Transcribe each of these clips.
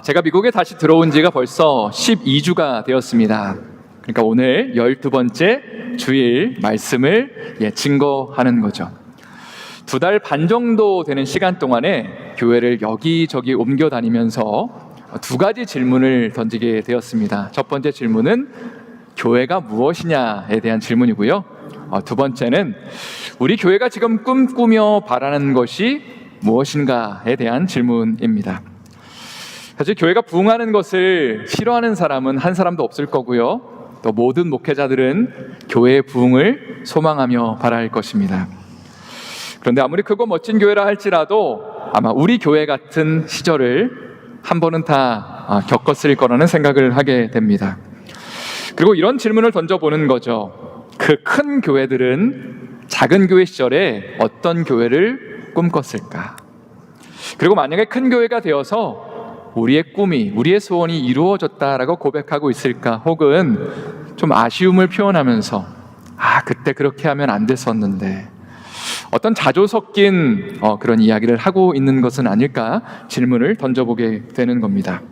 제가 미국에 다시 들어온 지가 벌써 12주가 되었습니다. 그러니까 오늘 12번째 주일 말씀을 증거하는 거죠. 2달 반 정도 되는 시간 동안에 교회를 여기저기 옮겨 다니면서 2가지 질문을 던지게 되었습니다. 첫 번째 질문은 교회가 무엇이냐에 대한 질문이고요. 2번째는 우리 교회가 지금 꿈꾸며 바라는 것이 무엇인가에 대한 질문입니다. 사실 교회가 부흥하는 것을 싫어하는 사람은 한 사람도 없을 거고요. 또 모든 목회자들은 교회의 부흥을 소망하며 바랄 것입니다. 그런데 아무리 크고 멋진 교회라 할지라도 아마 우리 교회 같은 시절을 한 번은 다 겪었을 거라는 생각을 하게 됩니다. 그리고 이런 질문을 던져보는 거죠. 그 큰 교회들은 작은 교회 시절에 어떤 교회를 꿈꿨을까? 그리고 만약에 큰 교회가 되어서 우리의 꿈이, 우리의 소원이 이루어졌다라고 고백하고 있을까? 혹은 좀 아쉬움을 표현하면서 그때 그렇게 하면 안 됐었는데, 어떤 자조 섞인 그런 이야기를 하고 있는 것은 아닐까 질문을 던져보게 되는 겁니다.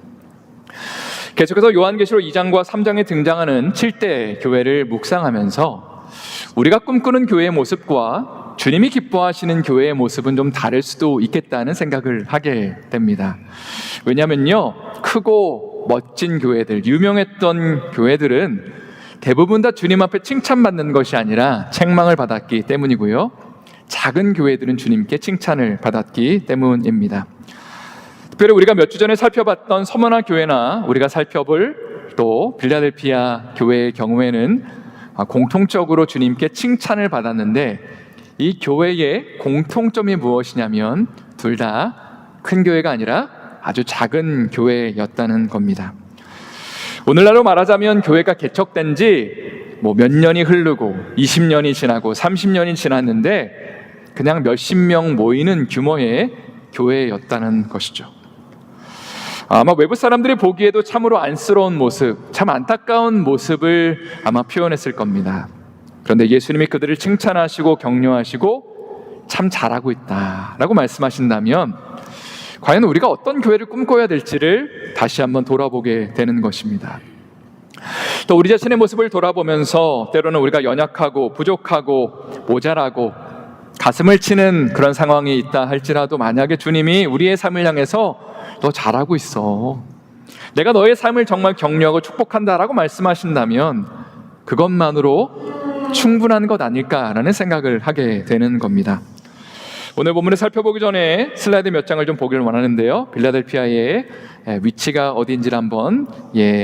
계속해서 요한계시록 2장과 3장에 등장하는 7대 교회를 묵상하면서 우리가 꿈꾸는 교회의 모습과 주님이 기뻐하시는 교회의 모습은 좀 다를 수도 있겠다는 생각을 하게 됩니다. 왜냐면요, 크고 멋진 교회들, 유명했던 교회들은 대부분 다 주님 앞에 칭찬받는 것이 아니라 책망을 받았기 때문이고요, 작은 교회들은 주님께 칭찬을 받았기 때문입니다. 특별히 우리가 몇 주 전에 살펴봤던 서머나 교회나 우리가 살펴볼 또 빌라델피아 교회의 경우에는 공통적으로 주님께 칭찬을 받았는데, 이 교회의 공통점이 무엇이냐면 둘 다 큰 교회가 아니라 아주 작은 교회였다는 겁니다. 오늘날로 말하자면 교회가 개척된 지 몇 년이 흐르고 20년이 지나고 30년이 지났는데 그냥 몇십 명 모이는 규모의 교회였다는 것이죠. 아마 외부 사람들이 보기에도 참으로 안쓰러운 모습, 참 안타까운 모습을 아마 표현했을 겁니다. 그런데 예수님이 그들을 칭찬하시고 격려하시고 참 잘하고 있다라고 말씀하신다면 과연 우리가 어떤 교회를 꿈꿔야 될지를 다시 한번 돌아보게 되는 것입니다. 또 우리 자신의 모습을 돌아보면서 때로는 우리가 연약하고 부족하고 모자라고 가슴을 치는 그런 상황이 있다 할지라도, 만약에 주님이 우리의 삶을 향해서 너 잘하고 있어, 내가 너의 삶을 정말 격려하고 축복한다라고 말씀하신다면 그것만으로 충분한 것 아닐까라는 생각을 하게 되는 겁니다. 오늘 본문을 살펴보기 전에 슬라이드 몇 장을 좀 보기를 원하는데요, 빌라델피아의 위치가 어디인지를 한번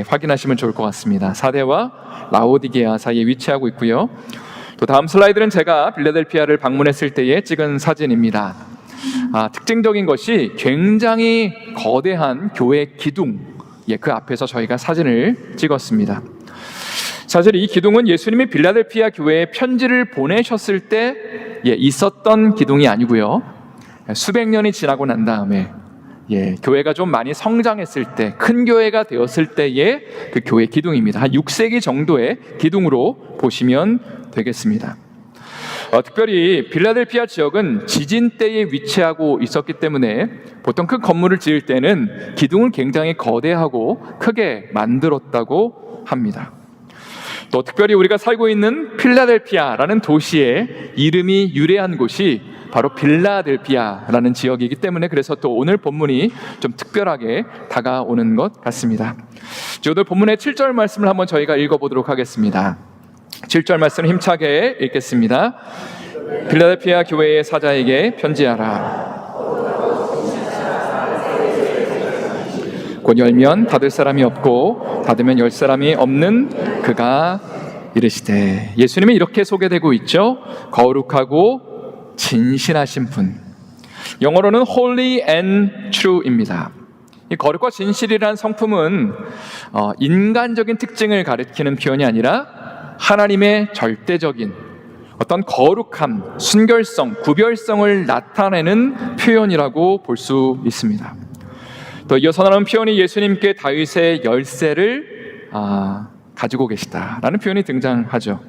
확인하시면 좋을 것 같습니다. 사대와 라오디게아 사이에 위치하고 있고요. 또 다음 슬라이드는 제가 빌라델피아를 방문했을 때에 찍은 사진입니다. 특징적인 것이 굉장히 거대한 교회 기둥, 그 앞에서 저희가 사진을 찍었습니다. 사실 이 기둥은 예수님이 빌라델피아 교회에 편지를 보내셨을 때 있었던 기둥이 아니고요, 수백 년이 지나고 난 다음에 교회가 좀 많이 성장했을 때, 큰 교회가 되었을 때의 그 교회 기둥입니다. 한 6세기 정도의 기둥으로 보시면 되겠습니다. 특별히 빌라델피아 지역은 지진 때에 위치하고 있었기 때문에 보통 큰 건물을 지을 때는 기둥을 굉장히 거대하고 크게 만들었다고 합니다. 또 특별히 우리가 살고 있는 필라델피아라는 도시의 이름이 유래한 곳이 바로 빌라델피아라는 지역이기 때문에, 그래서 또 오늘 본문이 좀 특별하게 다가오는 것 같습니다. 오늘 본문의 7절 말씀을 한번 저희가 읽어보도록 하겠습니다. 7절 말씀 힘차게 읽겠습니다. 빌라델피아 교회의 사자에게 편지하라. 곧 열면 닫을 사람이 없고 닫으면 열 사람이 없는 그가 이르시되. 예수님이 이렇게 소개되고 있죠. 거룩하고 진실하신 분, 영어로는 holy and true입니다. 이 거룩과 진실이라는 성품은 인간적인 특징을 가리키는 표현이 아니라 하나님의 절대적인 어떤 거룩함, 순결성, 구별성을 나타내는 표현이라고 볼 수 있습니다. 또 이어서 나오는 표현이 예수님께 다윗의 열쇠를 가지고 계시다라는 표현이 등장하죠.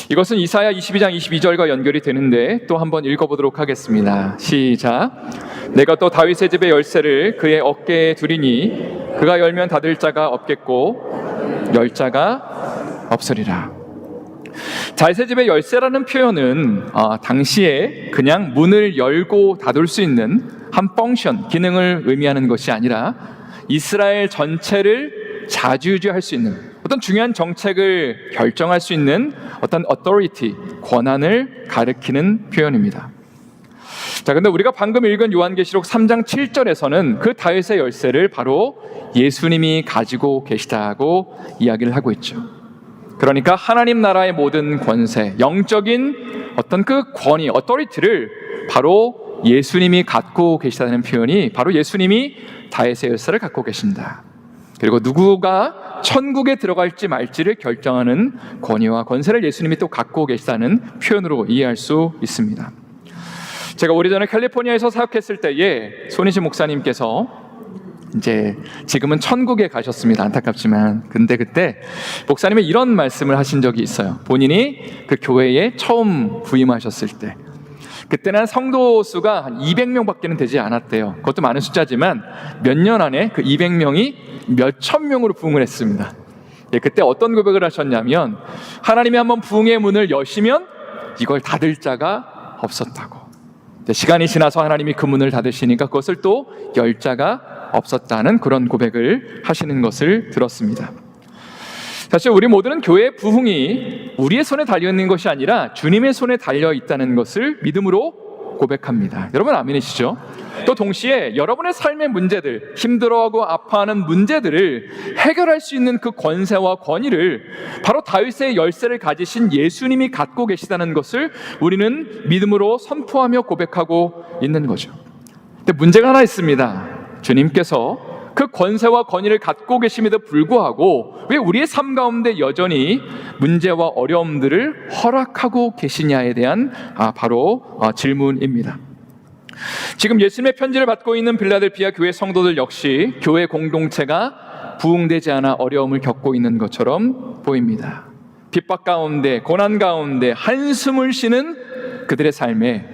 이것은 이사야 22장 22절과 연결이 되는데 또 한번 읽어보도록 하겠습니다. 시작. 내가 또 다윗의 집의 열쇠를 그의 어깨에 두리니 그가 열면 닫을 자가 없겠고 열 자가 없으리라. 다윗의 집의 열쇠라는 표현은 당시에 그냥 문을 열고 닫을 수 있는 한 펑션, 기능을 의미하는 것이 아니라 이스라엘 전체를 자주유지할 수 있는 어떤 중요한 정책을 결정할 수 있는 어떤 authority, 권한을 가리키는 표현입니다. 자, 근데 우리가 방금 읽은 요한계시록 3장 7절에서는 그 다윗의 열쇠를 바로 예수님이 가지고 계시다고 이야기를 하고 있죠. 그러니까 하나님 나라의 모든 권세, 영적인 어떤 그 권위, authority를 바로 예수님이 갖고 계시다는 표현이 바로 예수님이 다윗의 열쇠를 갖고 계신다. 그리고 누구가 천국에 들어갈지 말지를 결정하는 권위와 권세를 예수님이 또 갖고 계시다는 표현으로 이해할 수 있습니다. 제가 오래전에 캘리포니아에서 사역했을 때에 손희진 목사님께서 이제 지금은 천국에 가셨습니다. 안타깝지만. 근데 그때 목사님이 이런 말씀을 하신 적이 있어요. 본인이 그 교회에 처음 부임하셨을 때 그때는 성도 수가 한 200명밖에는 되지 않았대요. 그것도 많은 숫자지만 몇 년 안에 그 200명이 몇천 명으로 부흥을 했습니다. 그때 어떤 고백을 하셨냐면 하나님이 한번 부흥의 문을 여시면 이걸 닫을 자가 없었다고. 시간이 지나서 하나님이 그 문을 닫으시니까 그것을 또 열 자가 없었다는 그런 고백을 하시는 것을 들었습니다. 사실 우리 모두는 교회의 부흥이 우리의 손에 달려있는 것이 아니라 주님의 손에 달려있다는 것을 믿음으로 고백합니다. 여러분 아멘이시죠? 또 동시에 여러분의 삶의 문제들, 힘들어하고 아파하는 문제들을 해결할 수 있는 그 권세와 권위를 바로 다윗의 열쇠를 가지신 예수님이 갖고 계시다는 것을 우리는 믿음으로 선포하며 고백하고 있는 거죠. 근데 문제가 하나 있습니다. 주님께서 그 권세와 권위를 갖고 계심에도 불구하고 왜 우리의 삶 가운데 여전히 문제와 어려움들을 허락하고 계시냐에 대한 바로 질문입니다. 지금 예수님의 편지를 받고 있는 빌라델피아 교회 성도들 역시 교회 공동체가 부흥되지 않아 어려움을 겪고 있는 것처럼 보입니다. 핍박 가운데, 고난 가운데 한숨을 쉬는 그들의 삶에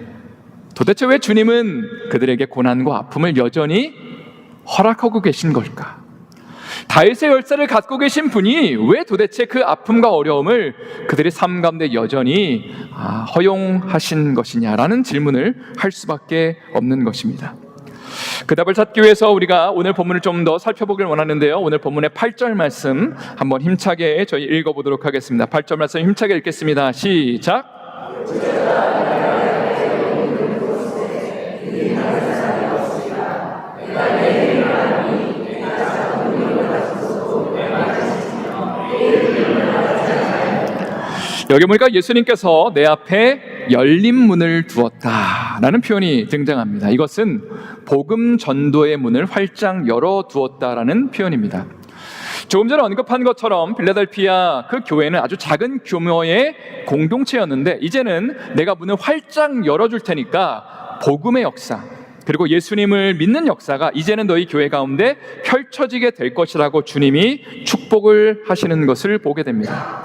도대체 왜 주님은 그들에게 고난과 아픔을 여전히 허락하고 계신 걸까? 다윗의 열쇠를 갖고 계신 분이 왜 도대체 그 아픔과 어려움을 그들의 삶 가운데 여전히 허용하신 것이냐라는 질문을 할 수밖에 없는 것입니다. 그 답을 찾기 위해서 우리가 오늘 본문을 좀 더 살펴보길 원하는데요. 오늘 본문의 8절 말씀 한번 힘차게 저희 읽어보도록 하겠습니다. 8절 말씀 힘차게 읽겠습니다. 시작. 여기 보니까 예수님께서 내 앞에 열린 문을 두었다라는 표현이 등장합니다. 이것은 복음 전도의 문을 활짝 열어두었다라는 표현입니다. 조금 전에 언급한 것처럼 빌라델피아 그 교회는 아주 작은 규모의 공동체였는데 이제는 내가 문을 활짝 열어줄 테니까 복음의 역사 그리고 예수님을 믿는 역사가 이제는 너희 교회 가운데 펼쳐지게 될 것이라고 주님이 축복을 하시는 것을 보게 됩니다.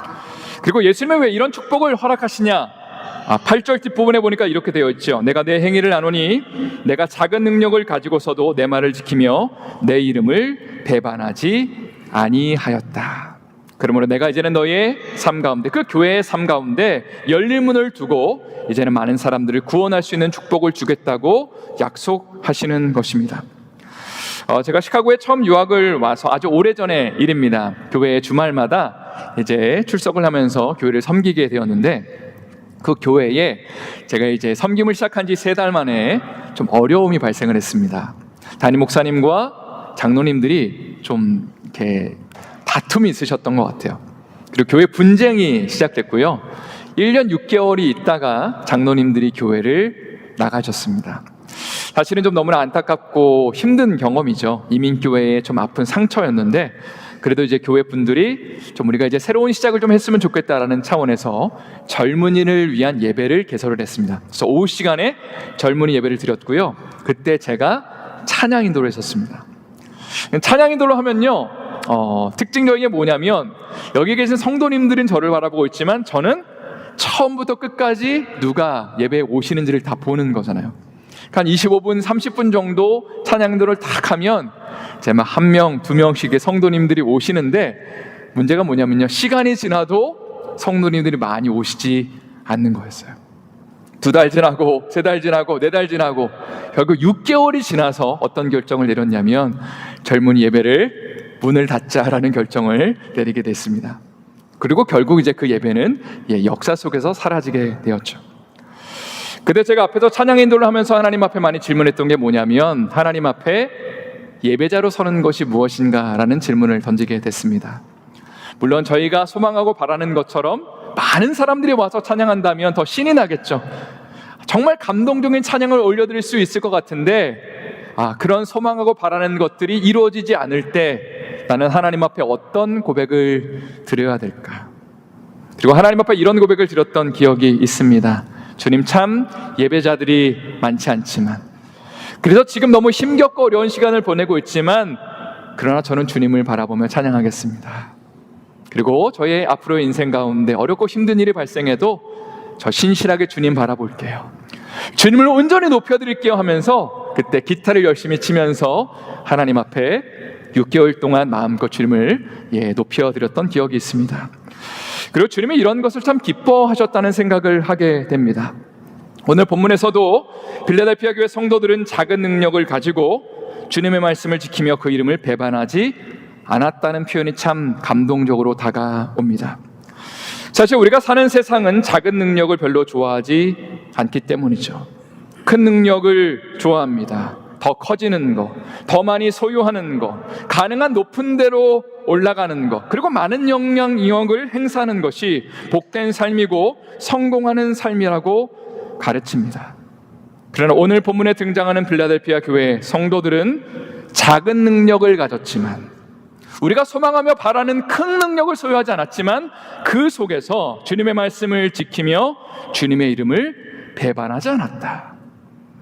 그리고 예수님은 왜 이런 축복을 허락하시냐? 8절 뒷부분에 보니까 이렇게 되어 있죠. 내가 내 행위를 아노니 내가 작은 능력을 가지고서도 내 말을 지키며 내 이름을 배반하지 아니하였다. 그러므로 내가 이제는 너의 삶 가운데 그 교회의 삶 가운데 열린 문을 두고 이제는 많은 사람들을 구원할 수 있는 축복을 주겠다고 약속하시는 것입니다. 제가 시카고에 처음 유학을 와서 아주 오래전의 일입니다. 교회 주말마다 이제 출석을 하면서 교회를 섬기게 되었는데 그 교회에 제가 이제 섬김을 시작한 지 3달 만에 좀 어려움이 발생을 했습니다. 담임 목사님과 장로님들이 좀 이렇게 다툼이 있으셨던 것 같아요. 그리고 교회 분쟁이 시작됐고요. 1년 6개월이 있다가 장로님들이 교회를 나가셨습니다. 사실은 좀 너무나 안타깝고 힘든 경험이죠. 이민교회의 좀 아픈 상처였는데 그래도 이제 교회 분들이 좀 우리가 이제 새로운 시작을 좀 했으면 좋겠다라는 차원에서 젊은이를 위한 예배를 개설을 했습니다. 그래서 오후 시간에 젊은이 예배를 드렸고요. 그때 제가 찬양 인도를 했었습니다. 찬양 인도를 하면요, 특징적인 게 뭐냐면 여기 계신 성도님들은 저를 바라보고 있지만 저는 처음부터 끝까지 누가 예배에 오시는지를 다 보는 거잖아요. 한 25분, 30분 정도 찬양들을 딱 하면 제막 1명, 2명씩의 성도님들이 오시는데 문제가 뭐냐면요, 시간이 지나도 성도님들이 많이 오시지 않는 거였어요. 2달 지나고 3달 지나고 4달 지나고 결국 6개월이 지나서 어떤 결정을 내렸냐면 젊은이 예배를 문을 닫자라는 결정을 내리게 됐습니다. 그리고 결국 이제 그 예배는 역사 속에서 사라지게 되었죠. 그때 제가 앞에서 찬양 인도를 하면서 하나님 앞에 많이 질문했던 게 뭐냐면, 하나님 앞에 예배자로 서는 것이 무엇인가라는 질문을 던지게 됐습니다. 물론 저희가 소망하고 바라는 것처럼 많은 사람들이 와서 찬양한다면 더 신이 나겠죠. 정말 감동적인 찬양을 올려드릴 수 있을 것 같은데, 그런 소망하고 바라는 것들이 이루어지지 않을 때 나는 하나님 앞에 어떤 고백을 드려야 될까? 그리고 하나님 앞에 이런 고백을 드렸던 기억이 있습니다. 주님, 참 예배자들이 많지 않지만, 그래서 지금 너무 힘겹고 어려운 시간을 보내고 있지만, 그러나 저는 주님을 바라보며 찬양하겠습니다. 그리고 저의 앞으로의 인생 가운데 어렵고 힘든 일이 발생해도 저 신실하게 주님 바라볼게요, 주님을 온전히 높여드릴게요 하면서 그때 기타를 열심히 치면서 하나님 앞에 6개월 동안 마음껏 주님을 높여드렸던 기억이 있습니다. 그리고 주님이 이런 것을 참 기뻐하셨다는 생각을 하게 됩니다. 오늘 본문에서도 빌라델피아 교회 성도들은 작은 능력을 가지고 주님의 말씀을 지키며 그 이름을 배반하지 않았다는 표현이 참 감동적으로 다가옵니다. 사실 우리가 사는 세상은 작은 능력을 별로 좋아하지 않기 때문이죠. 큰 능력을 좋아합니다. 더 커지는 것, 더 많이 소유하는 것, 가능한 높은 데로 올라가는 것, 그리고 많은 영향력을 행사하는 것이 복된 삶이고 성공하는 삶이라고 가르칩니다. 그러나 오늘 본문에 등장하는 빌라델피아 교회 성도들은 작은 능력을 가졌지만, 우리가 소망하며 바라는 큰 능력을 소유하지 않았지만 그 속에서 주님의 말씀을 지키며 주님의 이름을 배반하지 않았다.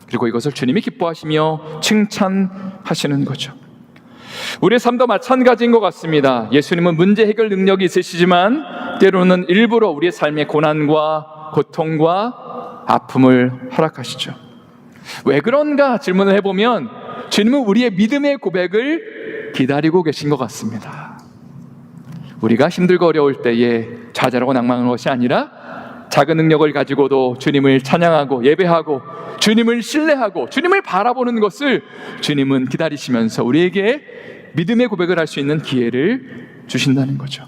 그리고 이것을 주님이 기뻐하시며 칭찬하시는 거죠. 우리의 삶도 마찬가지인 것 같습니다. 예수님은 문제 해결 능력이 있으시지만 때로는 일부러 우리의 삶의 고난과 고통과 아픔을 허락하시죠. 왜 그런가 질문을 해보면 주님은 우리의 믿음의 고백을 기다리고 계신 것 같습니다. 우리가 힘들고 어려울 때에 좌절하고 낭망하는 것이 아니라 작은 능력을 가지고도 주님을 찬양하고 예배하고 주님을 신뢰하고 주님을 바라보는 것을 주님은 기다리시면서 우리에게 믿음의 고백을 할 수 있는 기회를 주신다는 거죠.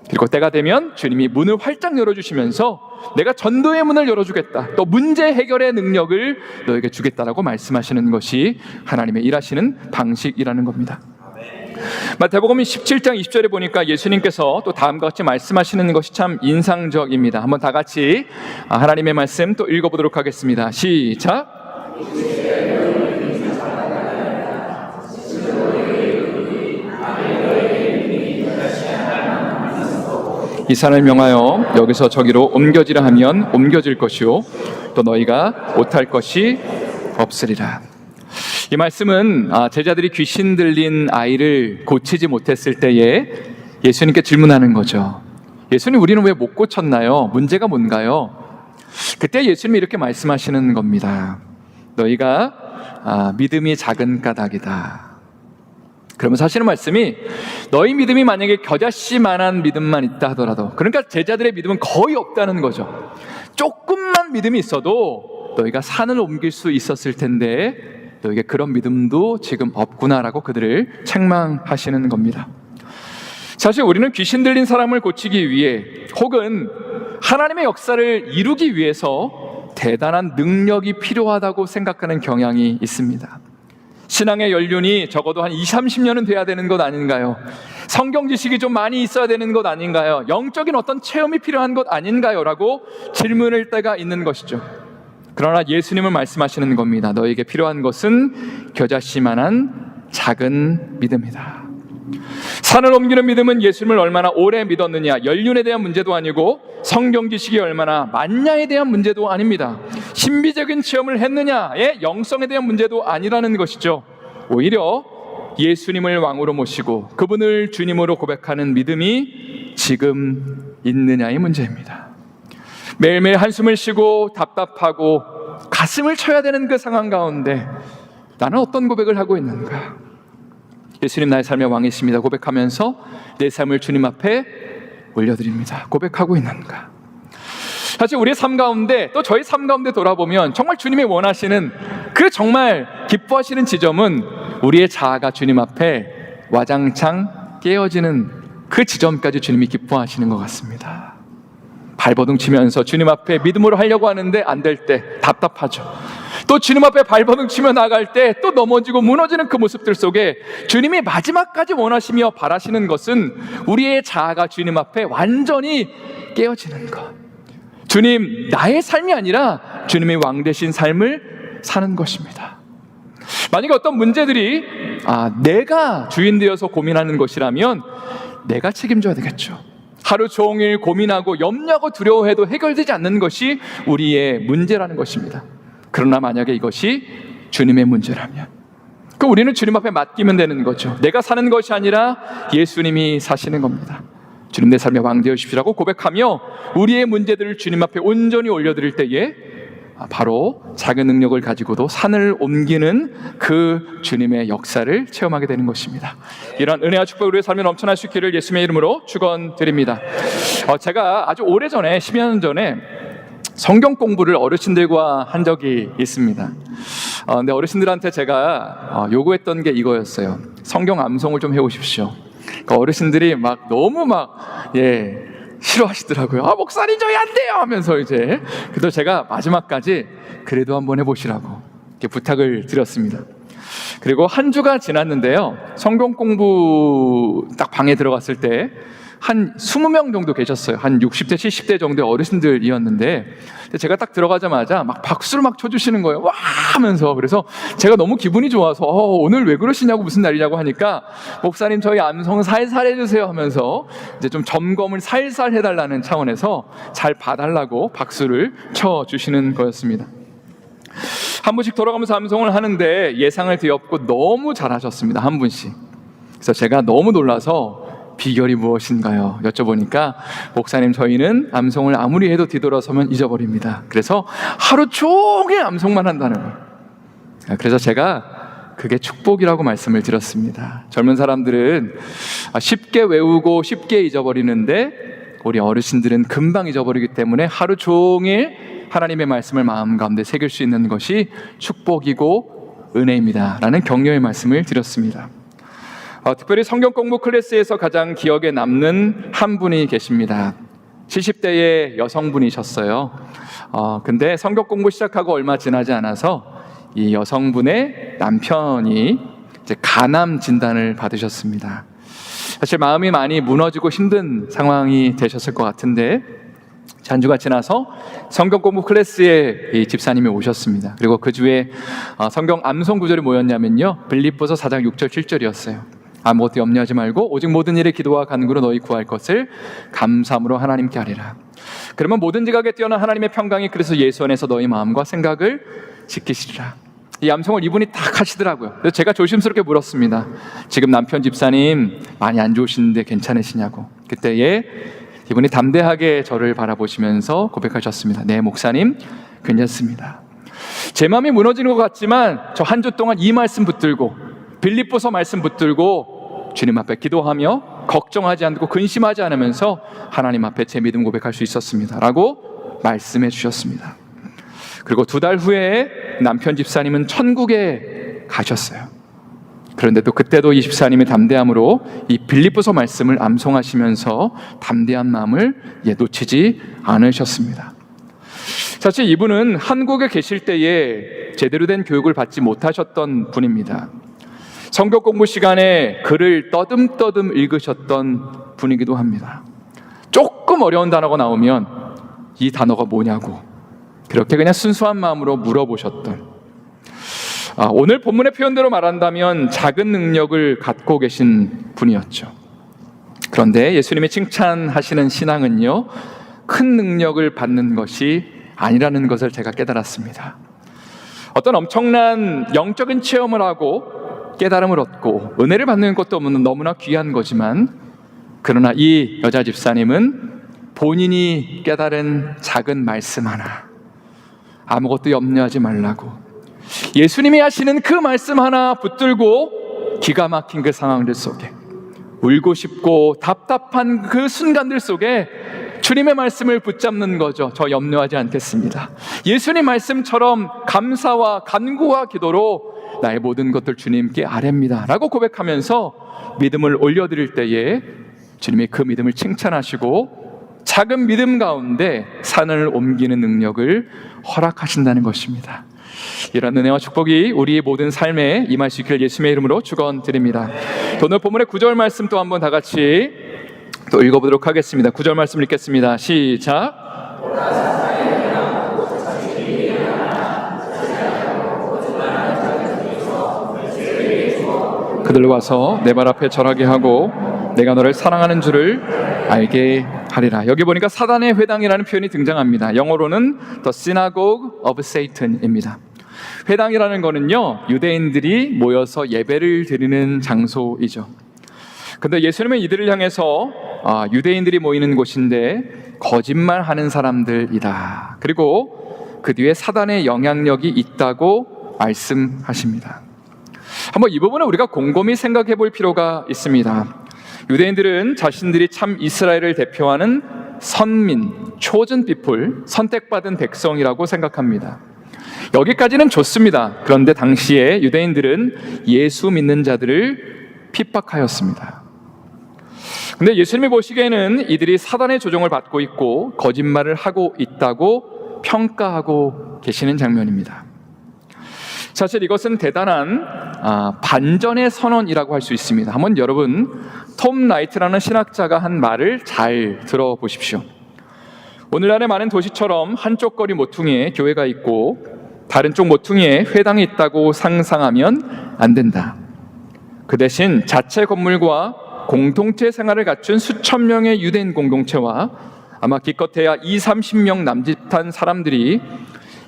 그리고 때가 되면 주님이 문을 활짝 열어주시면서 내가 전도의 문을 열어주겠다, 또 문제 해결의 능력을 너에게 주겠다라고 말씀하시는 것이 하나님의 일하시는 방식이라는 겁니다. 마태복음 17장 20절에 보니까 예수님께서 또 다음과 같이 말씀하시는 것이 참 인상적입니다. 한번 다 같이 하나님의 말씀 또 읽어보도록 하겠습니다. 시작. 이 산을 명하여 여기서 저기로 옮겨지라 하면 옮겨질 것이요 또 너희가 못할 것이 없으리라. 이 말씀은 제자들이 귀신 들린 아이를 고치지 못했을 때에 예수님께 질문하는 거죠. 예수님, 우리는 왜 못 고쳤나요? 문제가 뭔가요? 그때 예수님이 이렇게 말씀하시는 겁니다. 너희가 믿음이 작은 까닭이다. 그러면서 하시는 말씀이, 너희 믿음이 만약에 겨자씨만한 믿음만 있다 하더라도, 그러니까 제자들의 믿음은 거의 없다는 거죠. 조금만 믿음이 있어도 너희가 산을 옮길 수 있었을 텐데 너에게 그런 믿음도 지금 없구나라고 그들을 책망하시는 겁니다. 사실 우리는 귀신 들린 사람을 고치기 위해 혹은 하나님의 역사를 이루기 위해서 대단한 능력이 필요하다고 생각하는 경향이 있습니다. 신앙의 연륜이 적어도 한 20, 30년은 돼야 되는 것 아닌가요? 성경 지식이 좀 많이 있어야 되는 것 아닌가요? 영적인 어떤 체험이 필요한 것 아닌가요? 라고 질문할 때가 있는 것이죠. 그러나 예수님은 말씀하시는 겁니다. 너에게 필요한 것은 겨자씨만한 작은 믿음이다. 산을 옮기는 믿음은 예수님을 얼마나 오래 믿었느냐, 연륜에 대한 문제도 아니고 성경 지식이 얼마나 많냐에 대한 문제도 아닙니다. 신비적인 체험을 했느냐의 영성에 대한 문제도 아니라는 것이죠. 오히려 예수님을 왕으로 모시고 그분을 주님으로 고백하는 믿음이 지금 있느냐의 문제입니다. 매일매일 한숨을 쉬고 답답하고 가슴을 쳐야 되는 그 상황 가운데 나는 어떤 고백을 하고 있는가? 예수님 나의 삶의 왕이십니다 고백하면서 내 삶을 주님 앞에 올려드립니다. 고백하고 있는가? 사실 우리의 삶 가운데 또 저희 삶 가운데 돌아보면 정말 주님이 원하시는 그 정말 기뻐하시는 지점은 우리의 자아가 주님 앞에 와장창 깨어지는 그 지점까지 주님이 기뻐하시는 것 같습니다. 발버둥 치면서 주님 앞에 믿음으로 하려고 하는데 안 될 때 답답하죠. 또 주님 앞에 발버둥 치며 나갈 때 또 넘어지고 무너지는 그 모습들 속에 주님이 마지막까지 원하시며 바라시는 것은 우리의 자아가 주님 앞에 완전히 깨어지는 것. 주님, 나의 삶이 아니라 주님의 왕 되신 삶을 사는 것입니다. 만약에 어떤 문제들이 내가 주인 되어서 고민하는 것이라면 내가 책임져야 되겠죠. 하루 종일 고민하고 염려하고 두려워해도 해결되지 않는 것이 우리의 문제라는 것입니다. 그러나 만약에 이것이 주님의 문제라면 그럼 우리는 주님 앞에 맡기면 되는 거죠. 내가 사는 것이 아니라 예수님이 사시는 겁니다. 주님 내 삶의 왕 되어주십시오라고 고백하며 우리의 문제들을 주님 앞에 온전히 올려드릴 때에 바로 작은 능력을 가지고도 산을 옮기는 그 주님의 역사를 체험하게 되는 것입니다. 이런 은혜와 축복이 우리의 삶에 넘쳐날 수 있기를 예수님의 이름으로 축원드립니다. 제가 아주 오래전에 10여 년 전에 성경 공부를 어르신들과 한 적이 있습니다. 근데 어르신들한테 제가 요구했던 게 이거였어요. 성경 암송을 좀 해오십시오. 어르신들이 너무 싫어하시더라고요. 목사님 저희 안 돼요 하면서 이제 그래서 제가 마지막까지 그래도 한번 해보시라고 이렇게 부탁을 드렸습니다. 그리고 한 주가 지났는데요. 성경 공부 딱 방에 들어갔을 때 한 20명 정도 계셨어요. 한 60대 70대 정도의 어르신들이었는데 제가 딱 들어가자마자 박수를 쳐주시는 거예요. 와 하면서. 그래서 제가 너무 기분이 좋아서 오늘 왜 그러시냐고 무슨 날이냐고 하니까 목사님 저희 암송 살살 해주세요 하면서 이제 좀 점검을 살살 해달라는 차원에서 잘 봐달라고 박수를 쳐주시는 거였습니다. 한 분씩 돌아가면서 암송을 하는데 예상을 뒤엎고 너무 잘하셨습니다. 한 분씩. 그래서 제가 너무 놀라서 비결이 무엇인가요? 여쭤보니까 목사님 저희는 암송을 아무리 해도 뒤돌아서면 잊어버립니다. 그래서 하루 종일 암송만 한다는 거예요. 그래서 제가 그게 축복이라고 말씀을 드렸습니다. 젊은 사람들은 쉽게 외우고 쉽게 잊어버리는데 우리 어르신들은 금방 잊어버리기 때문에 하루 종일 하나님의 말씀을 마음 가운데 새길 수 있는 것이 축복이고 은혜입니다 라는 격려의 말씀을 드렸습니다. 특별히 성경 공부 클래스에서 가장 기억에 남는 한 분이 계십니다. 70대의 여성분이셨어요. 근데 성경 공부 시작하고 얼마 지나지 않아서 이 여성분의 남편이 이제 간암 진단을 받으셨습니다. 사실 마음이 많이 무너지고 힘든 상황이 되셨을 것 같은데 한 주가 지나서 성경 공부 클래스에 이 집사님이 오셨습니다. 그리고 그 주에 성경 암송 구절이 뭐였냐면요, 빌립보서 4장 6절 7절이었어요. 아무것도 염려하지 말고 오직 모든 일에 기도와 간구로 너희 구할 것을 감사함으로 하나님께 하리라. 그러면 모든 지각에 뛰어난 하나님의 평강이 그래서 예수 안에서 너희 마음과 생각을 지키시리라. 이 암송을 이분이 딱 하시더라고요. 그래서 제가 조심스럽게 물었습니다. 지금 남편 집사님 많이 안 좋으신데 괜찮으시냐고. 그때에 이분이 담대하게 저를 바라보시면서 고백하셨습니다. 네 목사님 괜찮습니다. 제 마음이 무너지는 것 같지만 저 한 주 동안 이 말씀 붙들고 빌립보서 말씀 붙들고 주님 앞에 기도하며 걱정하지 않고 근심하지 않으면서 하나님 앞에 제 믿음 고백할 수 있었습니다 라고 말씀해 주셨습니다. 그리고 2달 후에 남편 집사님은 천국에 가셨어요. 그런데도 그때도 이 집사님의 담대함으로 이 빌립보서 말씀을 암송하시면서 담대한 마음을 놓치지 않으셨습니다. 사실 이분은 한국에 계실 때에 제대로 된 교육을 받지 못하셨던 분입니다. 성경 공부 시간에 글을 떠듬떠듬 읽으셨던 분이기도 합니다. 조금 어려운 단어가 나오면 이 단어가 뭐냐고 그렇게 그냥 순수한 마음으로 물어보셨던, 오늘 본문의 표현대로 말한다면 작은 능력을 갖고 계신 분이었죠. 그런데 예수님이 칭찬하시는 신앙은요, 큰 능력을 받는 것이 아니라는 것을 제가 깨달았습니다. 어떤 엄청난 영적인 체험을 하고 깨달음을 얻고 은혜를 받는 것도 너무나 귀한 거지만 그러나 이 여자 집사님은 본인이 깨달은 작은 말씀 하나, 아무것도 염려하지 말라고, 예수님이 하시는 그 말씀 하나 붙들고 기가 막힌 그 상황들 속에, 울고 싶고 답답한 그 순간들 속에 주님의 말씀을 붙잡는 거죠. 저 염려하지 않겠습니다. 예수님 말씀처럼 감사와 간구와 기도로 나의 모든 것들 주님께 아뢰입니다 라고 고백하면서 믿음을 올려드릴 때에 주님이 그 믿음을 칭찬하시고 작은 믿음 가운데 산을 옮기는 능력을 허락하신다는 것입니다. 이런 은혜와 축복이 우리의 모든 삶에 임할 수 있기를 예수님의 이름으로 축원드립니다. 오늘 본문의 9절 말씀 또 한번 다 같이 또 읽어보도록 하겠습니다. 9절 말씀 읽겠습니다. 시작. 그들로 와서 내 발 앞에 절하게 하고 내가 너를 사랑하는 줄을 알게 하리라. 여기 보니까 사단의 회당이라는 표현이 등장합니다. 영어로는 The Synagogue of Satan입니다. 회당이라는 거는요, 유대인들이 모여서 예배를 드리는 장소이죠. 근데 예수님은 이들을 향해서 유대인들이 모이는 곳인데 거짓말하는 사람들이다, 그리고 그 뒤에 사단의 영향력이 있다고 말씀하십니다. 한번 이 부분을 우리가 곰곰이 생각해 볼 필요가 있습니다. 유대인들은 자신들이 참 이스라엘을 대표하는 선민, chosen people, 선택받은 백성이라고 생각합니다. 여기까지는 좋습니다. 그런데 당시에 유대인들은 예수 믿는 자들을 핍박하였습니다. 근데 예수님이 보시기에는 이들이 사단의 조종을 받고 있고 거짓말을 하고 있다고 평가하고 계시는 장면입니다. 사실 이것은 대단한 반전의 선언이라고 할 수 있습니다. 한번 여러분, 톰 라이트라는 신학자가 한 말을 잘 들어보십시오. 오늘날의 많은 도시처럼 한쪽 거리 모퉁이에 교회가 있고 다른 쪽 모퉁이에 회당이 있다고 상상하면 안 된다. 그 대신 자체 건물과 공동체 생활을 갖춘 수천 명의 유대인 공동체와 아마 기껏해야 20-30명 남짓한 사람들이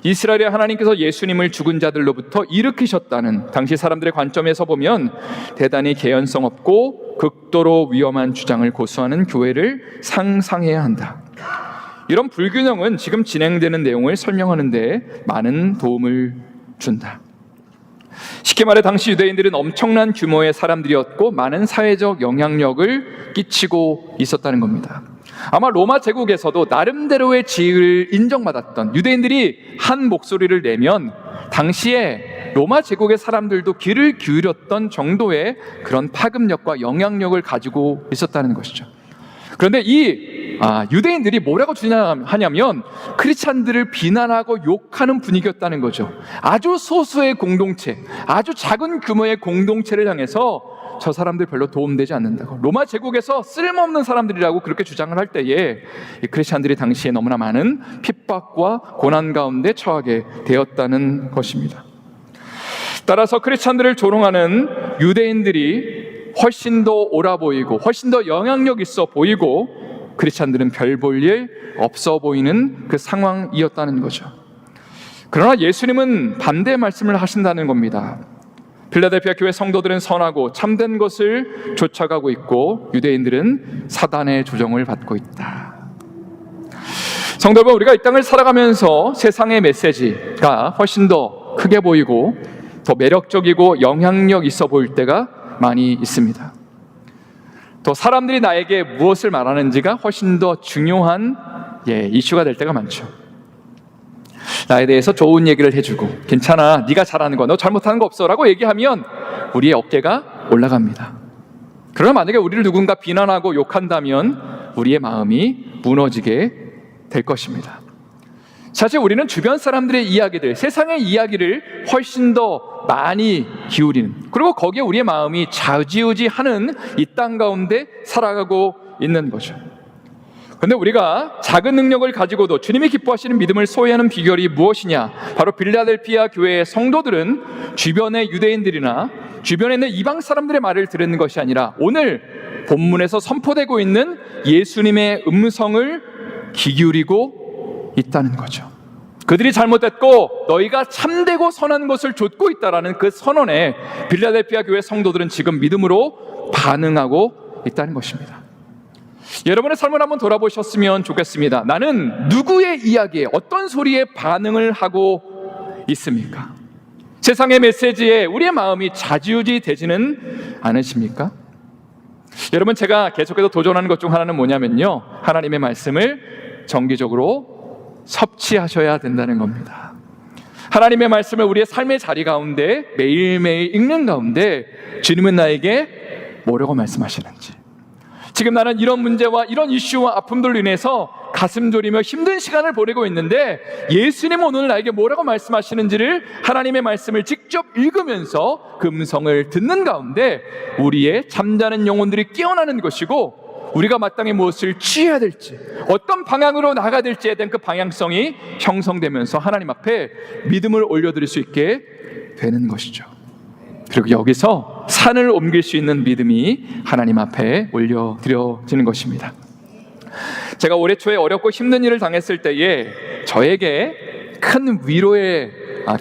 이스라엘의 하나님께서 예수님을 죽은 자들로부터 일으키셨다는 당시 사람들의 관점에서 보면 대단히 개연성 없고 극도로 위험한 주장을 고수하는 교회를 상상해야 한다. 이런 불균형은 지금 진행되는 내용을 설명하는 데 많은 도움을 준다. 쉽게 말해 당시 유대인들은 엄청난 규모의 사람들이었고 많은 사회적 영향력을 끼치고 있었다는 겁니다. 아마 로마 제국에서도 나름대로의 지위를 인정받았던 유대인들이 한 목소리를 내면 당시에 로마 제국의 사람들도 귀를 기울였던 정도의 그런 파급력과 영향력을 가지고 있었다는 것이죠. 그런데 이 유대인들이 뭐라고 주장하냐면 크리스찬들을 비난하고 욕하는 분위기였다는 거죠. 아주 소수의 공동체, 아주 작은 규모의 공동체를 향해서 저 사람들 별로 도움되지 않는다고, 로마 제국에서 쓸모없는 사람들이라고 그렇게 주장을 할 때에 이 크리스찬들이 당시에 너무나 많은 핍박과 고난 가운데 처하게 되었다는 것입니다. 따라서 크리스찬들을 조롱하는 유대인들이 훨씬 더 옳아 보이고 훨씬 더 영향력 있어 보이고 크리스찬들은 별 볼 일 없어 보이는 그 상황이었다는 거죠. 그러나 예수님은 반대의 말씀을 하신다는 겁니다. 필라델피아 교회 성도들은 선하고 참된 것을 쫓아가고 있고 유대인들은 사단의 조종을 받고 있다. 성도 여러분, 우리가 이 땅을 살아가면서 세상의 메시지가 훨씬 더 크게 보이고 더 매력적이고 영향력 있어 보일 때가 많이 있습니다. 또 사람들이 나에게 무엇을 말하는지가 훨씬 더 중요한 이슈가 될 때가 많죠. 나에 대해서 좋은 얘기를 해주고 괜찮아, 네가 잘하는 거, 너 잘못하는 거 없어 라고 얘기하면 우리의 어깨가 올라갑니다. 그러나 만약에 우리를 누군가 비난하고 욕한다면 우리의 마음이 무너지게 될 것입니다. 사실 우리는 주변 사람들의 이야기들, 세상의 이야기를 훨씬 더 많이 기울이는, 그리고 거기에 우리의 마음이 좌지우지하는 이 땅 가운데 살아가고 있는 거죠. 그런데 우리가 작은 능력을 가지고도 주님이 기뻐하시는 믿음을 소유하는 비결이 무엇이냐? 바로 빌라델피아 교회의 성도들은 주변의 유대인들이나 주변에 있는 이방 사람들의 말을 들은 것이 아니라 오늘 본문에서 선포되고 있는 예수님의 음성을 귀 기울이고 있다는 거죠. 그들이 잘못됐고 너희가 참되고 선한 것을 좇고 있다라는 그 선언에 빌라델피아 교회 성도들은 지금 믿음으로 반응하고 있다는 것입니다. 여러분의 삶을 한번 돌아보셨으면 좋겠습니다. 나는 누구의 이야기에, 어떤 소리에 반응을 하고 있습니까? 세상의 메시지에 우리의 마음이 좌지우지 되지는 않으십니까? 여러분, 제가 계속해서 도전하는 것 중 하나는 뭐냐면요, 하나님의 말씀을 정기적으로 섭취하셔야 된다는 겁니다. 하나님의 말씀을 우리의 삶의 자리 가운데 매일매일 읽는 가운데 주님은 나에게 뭐라고 말씀하시는지, 지금 나는 이런 문제와 이런 이슈와 아픔들로 인해서 가슴 졸이며 힘든 시간을 보내고 있는데 예수님은 오늘 나에게 뭐라고 말씀하시는지를 하나님의 말씀을 직접 읽으면서 그 음성을 듣는 가운데 우리의 잠자는 영혼들이 깨어나는 것이고, 우리가 마땅히 무엇을 취해야 될지, 어떤 방향으로 나가야 될지에 대한 그 방향성이 형성되면서 하나님 앞에 믿음을 올려드릴 수 있게 되는 것이죠. 그리고 여기서 산을 옮길 수 있는 믿음이 하나님 앞에 올려드려지는 것입니다. 제가 올해 초에 어렵고 힘든 일을 당했을 때에 저에게 큰 위로의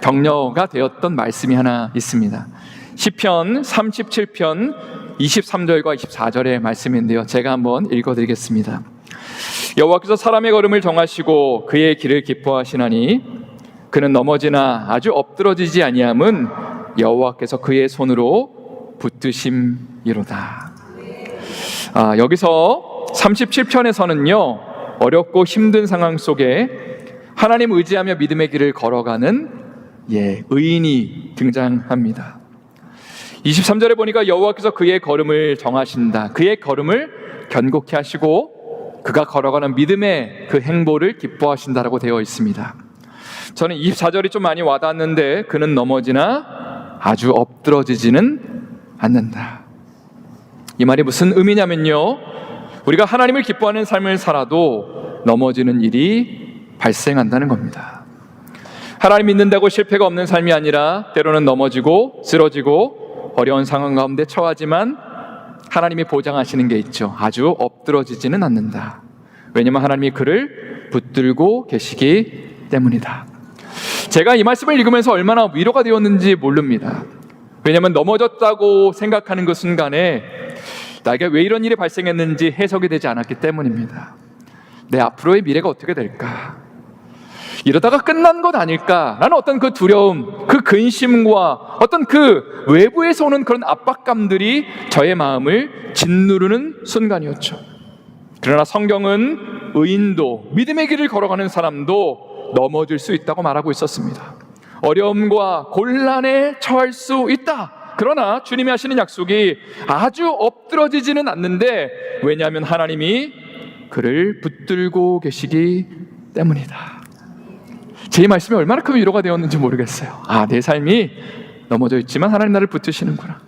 격려가 되었던 말씀이 하나 있습니다. 시편 37편 23절과 24절의 말씀인데요, 제가 한번 읽어드리겠습니다. 여호와께서 사람의 걸음을 정하시고 그의 길을 기뻐하시나니 그는 넘어지나 아주 엎드러지지 아니함은 여호와께서 그의 손으로 붙드심이로다. 여기서 37편에서는요, 어렵고 힘든 상황 속에 하나님 의지하며 믿음의 길을 걸어가는 의인이 등장합니다. 23절에 보니까 여호와께서 그의 걸음을 정하신다, 그의 걸음을 견고케 하시고 그가 걸어가는 믿음의 그 행보를 기뻐하신다라고 되어 있습니다. 저는 24절이 좀 많이 와닿았는데, 그는 넘어지나 아주 엎드러지지는 않는다. 이 말이 무슨 의미냐면요, 우리가 하나님을 기뻐하는 삶을 살아도 넘어지는 일이 발생한다는 겁니다. 하나님 믿는다고 실패가 없는 삶이 아니라 때로는 넘어지고 쓰러지고 어려운 상황 가운데 처하지만 하나님이 보장하시는 게 있죠. 아주 엎드러지지는 않는다. 왜냐하면 하나님이 그를 붙들고 계시기 때문이다. 제가 이 말씀을 읽으면서 얼마나 위로가 되었는지 모릅니다. 왜냐하면 넘어졌다고 생각하는 그 순간에 나에게 왜 이런 일이 발생했는지 해석이 되지 않았기 때문입니다. 내 앞으로의 미래가 어떻게 될까? 이러다가 끝난 것 아닐까? 라는 어떤 그 두려움, 그 근심과 어떤 그 외부에서 오는 그런 압박감들이 저의 마음을 짓누르는 순간이었죠. 그러나 성경은 의인도, 믿음의 길을 걸어가는 사람도 넘어질 수 있다고 말하고 있었습니다. 어려움과 곤란에 처할 수 있다. 그러나 주님이 하시는 약속이 아주 엎드러지지는 않는데, 왜냐하면 하나님이 그를 붙들고 계시기 때문이다. 제 말씀이 얼마나 큰 위로가 되었는지 모르겠어요. 내 삶이 넘어져 있지만 하나님 나를 붙드시는구나.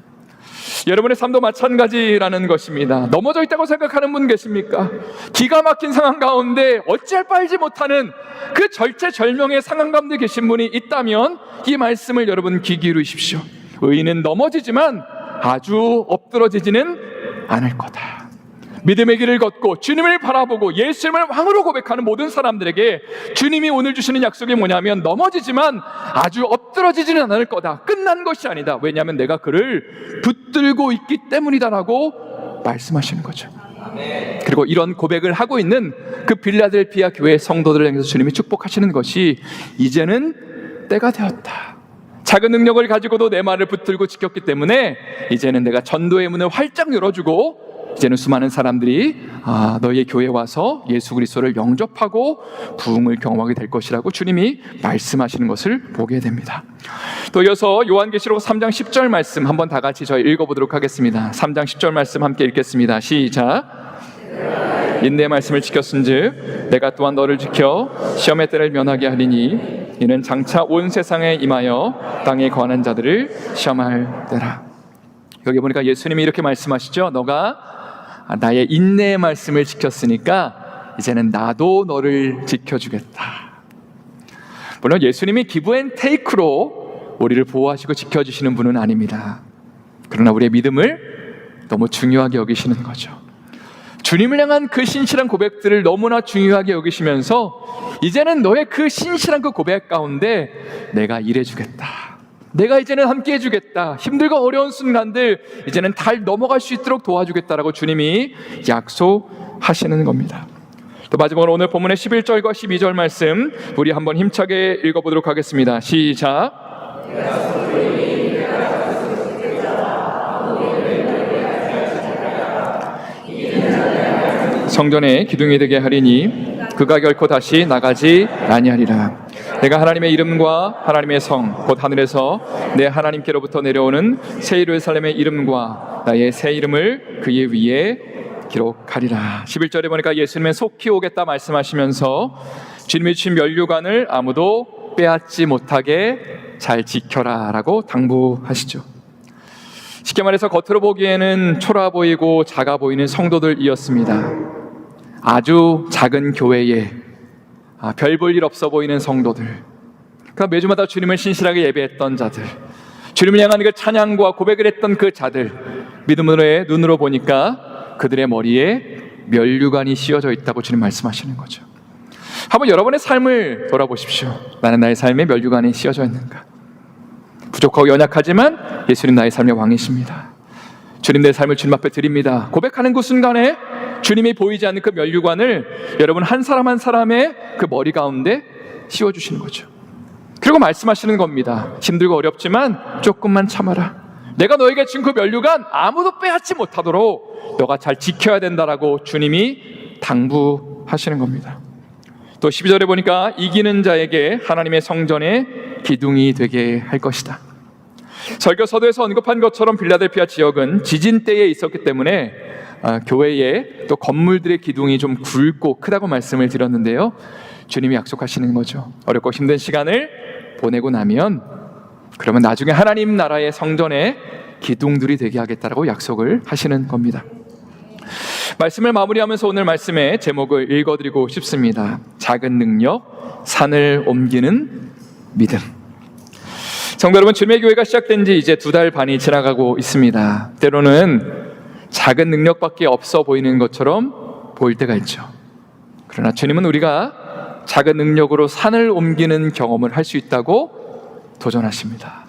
여러분의 삶도 마찬가지라는 것입니다. 넘어져 있다고 생각하는 분 계십니까? 기가 막힌 상황 가운데 어찌할 바 알지 못하는 그 절체절명의 상황 가운데 계신 분이 있다면 이 말씀을 여러분 귀 기울이십시오. 의인은 넘어지지만 아주 엎드러지지는 않을 거다. 믿음의 길을 걷고 주님을 바라보고 예수님을 왕으로 고백하는 모든 사람들에게 주님이 오늘 주시는 약속이 뭐냐면, 넘어지지만 아주 엎드러지지는 않을 거다. 끝난 것이 아니다. 왜냐하면 내가 그를 붙들고 있기 때문이다라고 말씀하시는 거죠. 그리고 이런 고백을 하고 있는 그 빌라델피아 교회 성도들을 향해서 주님이 축복하시는 것이, 이제는 때가 되었다. 작은 능력을 가지고도 내 말을 붙들고 지켰기 때문에 이제는 내가 전도의 문을 활짝 열어주고 이제는 수많은 사람들이 너희의 교회에 와서 예수 그리스도를 영접하고 부흥을 경험하게 될 것이라고 주님이 말씀하시는 것을 보게 됩니다. 또 이어서 요한계시록 3장 10절 말씀 한번 다 같이 저희 읽어보도록 하겠습니다. 3장 10절 말씀 함께 읽겠습니다. 시작. 인내의 말씀을 지켰은즉 내가 또한 너를 지켜 시험의 때를 면하게 하리니 이는 장차 온 세상에 임하여 땅에 거하는 자들을 시험할 때라. 여기 보니까 예수님이 이렇게 말씀하시죠. 너가 나의 인내의 말씀을 지켰으니까 이제는 나도 너를 지켜주겠다. 물론 예수님이 기브 앤 테이크로 우리를 보호하시고 지켜주시는 분은 아닙니다. 그러나 우리의 믿음을 너무 중요하게 여기시는 거죠. 주님을 향한 그 신실한 고백들을 너무나 중요하게 여기시면서 이제는 너의 그 신실한 그 고백 가운데 내가 일해주겠다. 내가 이제는 함께 해주겠다. 힘들고 어려운 순간들 이제는 잘 넘어갈 수 있도록 도와주겠다라고 주님이 약속하시는 하시는 겁니다. 또 마지막으로 오늘 본문의 11절과 12절 말씀 우리 한번 힘차게 읽어보도록 하겠습니다. 시작. 성전에 기둥이 되게 하리니 그가 결코 다시 나가지 아니하리라. 내가 하나님의 이름과 하나님의 성 곧 하늘에서 내 하나님께로부터 내려오는 새 예루살렘의 이름과 나의 새 이름을 그의 위에 기록하리라. 11절에 보니까 예수님의 속히 오겠다 말씀하시면서 주님이 주신 면류관을 아무도 빼앗지 못하게 잘 지켜라 라고 당부하시죠. 쉽게 말해서 겉으로 보기에는 초라해 보이고 작아 보이는 성도들이었습니다. 아주 작은 교회에 별 볼 일 없어 보이는 성도들, 그러니까 매주마다 주님을 신실하게 예배했던 자들, 주님을 향한 그 찬양과 고백을 했던 그 자들, 믿음으로의 눈으로 보니까 그들의 머리에 면류관이 씌워져 있다고 주님 말씀하시는 거죠. 한번 여러분의 삶을 돌아보십시오. 나는 나의 삶에 면류관이 씌워져 있는가? 부족하고 연약하지만 예수님 나의 삶의 왕이십니다. 주님 내 삶을 주님 앞에 드립니다. 고백하는 그 순간에 주님이 보이지 않는 그 면류관을 여러분 한 사람 한 사람의 그 머리 가운데 씌워주시는 거죠. 그리고 말씀하시는 겁니다. 힘들고 어렵지만 조금만 참아라. 내가 너에게 준 그 면류관 아무도 빼앗지 못하도록 너가 잘 지켜야 된다라고 주님이 당부하시는 겁니다. 또 12절에 보니까 이기는 자에게 하나님의 성전에 기둥이 되게 할 것이다. 설교 서두에서 언급한 것처럼 빌라델피아 지역은 지진 때에 있었기 때문에 교회에 또 건물들의 기둥이 좀 굵고 크다고 말씀을 드렸는데요, 주님이 약속하시는 거죠. 어렵고 힘든 시간을 보내고 나면 그러면 나중에 하나님 나라의 성전에 기둥들이 되게 하겠다라고 약속을 하시는 겁니다. 말씀을 마무리하면서 오늘 말씀의 제목을 읽어드리고 싶습니다. 작은 능력, 산을 옮기는 믿음. 성도 여러분, 주님의 교회가 시작된 지 이제 2달 반이 지나가고 있습니다. 때로는 작은 능력밖에 없어 보이는 것처럼 보일 때가 있죠. 그러나 주님은 우리가 작은 능력으로 산을 옮기는 경험을 할 수 있다고 도전하십니다.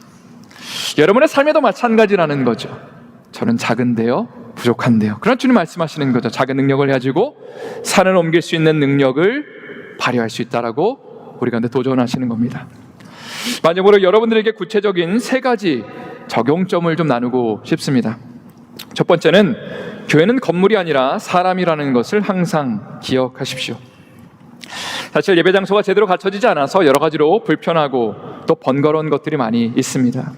여러분의 삶에도 마찬가지라는 거죠. 저는 작은데요, 부족한데요. 그러나 주님 말씀하시는 거죠. 작은 능력을 가지고 산을 옮길 수 있는 능력을 발휘할 수 있다라고 우리 가운데 도전하시는 겁니다. 마지막으로 여러분들에게 구체적인 3가지 적용점을 좀 나누고 싶습니다. 첫 번째는 교회는 건물이 아니라 사람이라는 것을 항상 기억하십시오. 사실 예배 장소가 제대로 갖춰지지 않아서 여러 가지로 불편하고 또 번거로운 것들이 많이 있습니다.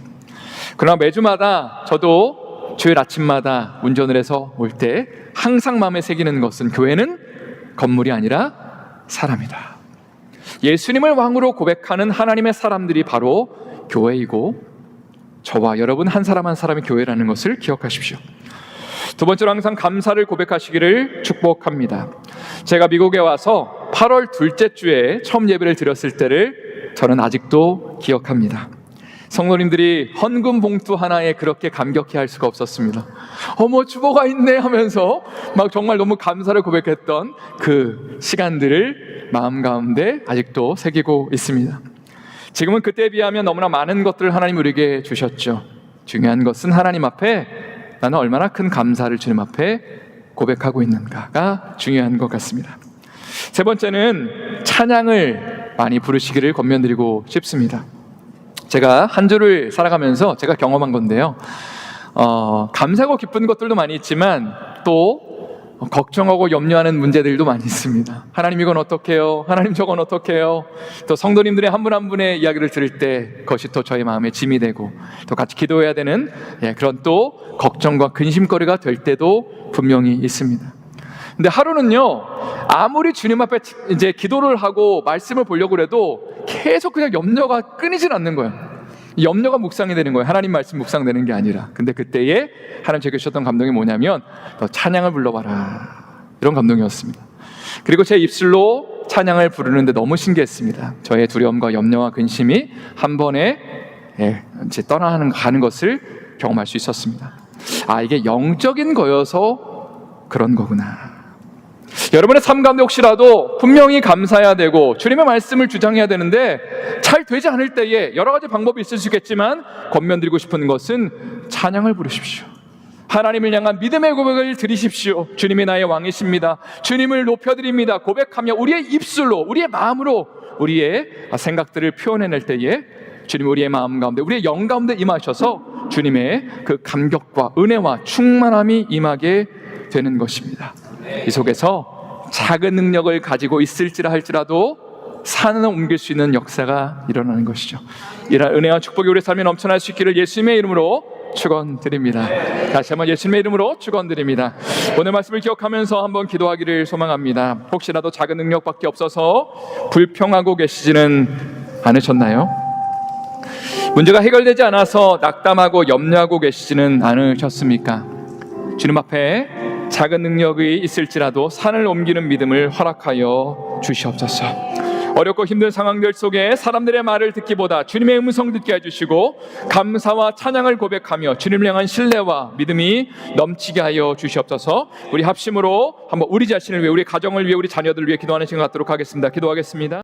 그러나 매주마다 저도 주일 아침마다 운전을 해서 올 때 항상 마음에 새기는 것은 교회는 건물이 아니라 사람이다. 예수님을 왕으로 고백하는 하나님의 사람들이 바로 교회이고 저와 여러분 한 사람 한 사람이 교회라는 것을 기억하십시오. 두 번째로 항상 감사를 고백하시기를 축복합니다. 제가 미국에 와서 8월 둘째 주에 처음 예배를 드렸을 때를 저는 아직도 기억합니다. 성도님들이 헌금 봉투 하나에 그렇게 감격해할 수가 없었습니다. 어머, 주보가 있네 하면서 막 정말 너무 감사를 고백했던 그 시간들을 마음 가운데 아직도 새기고 있습니다. 지금은 그때에 비하면 너무나 많은 것들을 하나님 우리에게 주셨죠. 중요한 것은 하나님 앞에 나는 얼마나 큰 감사를 주님 앞에 고백하고 있는가가 중요한 것 같습니다. 세 번째는 찬양을 많이 부르시기를 권면드리고 싶습니다. 제가 한 주를 살아가면서 제가 경험한 건데요, 감사하고 기쁜 것들도 많이 있지만 또 걱정하고 염려하는 문제들도 많이 있습니다. 하나님 이건 어떡해요? 하나님 저건 어떡해요? 또 성도님들의 한 분 한 분의 이야기를 들을 때 그것이 또 저의 마음에 짐이 되고 또 같이 기도해야 되는 그런 또 걱정과 근심거리가 될 때도 분명히 있습니다. 근데 하루는요, 아무리 주님 앞에 이제 기도를 하고 말씀을 보려고 해도 계속 그냥 염려가 끊이질 않는 거예요. 염려가 묵상이 되는 거예요. 하나님 말씀 묵상되는 게 아니라. 근데 그때에 하나님 제게 주셨던 감동이 뭐냐면 너 찬양을 불러봐라, 이런 감동이었습니다. 그리고 제 입술로 찬양을 부르는데 너무 신기했습니다. 저의 두려움과 염려와 근심이 한 번에 이제 가는 것을 경험할 수 있었습니다. 아, 이게 영적인 거여서 그런 거구나. 여러분의 삶 가운데 혹시라도 분명히 감사해야 되고 주님의 말씀을 주장해야 되는데 잘 되지 않을 때에 여러 가지 방법이 있을 수 있겠지만 권면드리고 싶은 것은 찬양을 부르십시오. 하나님을 향한 믿음의 고백을 드리십시오. 주님이 나의 왕이십니다. 주님을 높여드립니다. 고백하며 우리의 입술로, 우리의 마음으로 우리의 생각들을 표현해낼 때에 주님 우리의 마음 가운데, 우리의 영 가운데 임하셔서 주님의 그 감격과 은혜와 충만함이 임하게 되는 것입니다. 이 속에서 작은 능력을 가지고 있을지라 할지라도 산을 옮길 수 있는 역사가 일어나는 것이죠. 이런 은혜와 축복이 우리 삶에 넘쳐날 수 있기를 예수님의 이름으로 축원드립니다. 다시 한번 예수님의 이름으로 축원드립니다. 오늘 말씀을 기억하면서 한번 기도하기를 소망합니다. 혹시라도 작은 능력밖에 없어서 불평하고 계시지는 않으셨나요? 문제가 해결되지 않아서 낙담하고 염려하고 계시지는 않으셨습니까? 주님 앞에 작은 능력이 있을지라도 산을 옮기는 믿음을 허락하여 주시옵소서. 어렵고 힘든 상황들 속에 사람들의 말을 듣기보다 주님의 음성 듣게 해주시고 감사와 찬양을 고백하며 주님을 향한 신뢰와 믿음이 넘치게 하여 주시옵소서. 우리 합심으로 한번 우리 자신을 위해, 우리 가정을 위해, 우리 자녀들을 위해 기도하는 시간 갖도록 하겠습니다. 기도하겠습니다.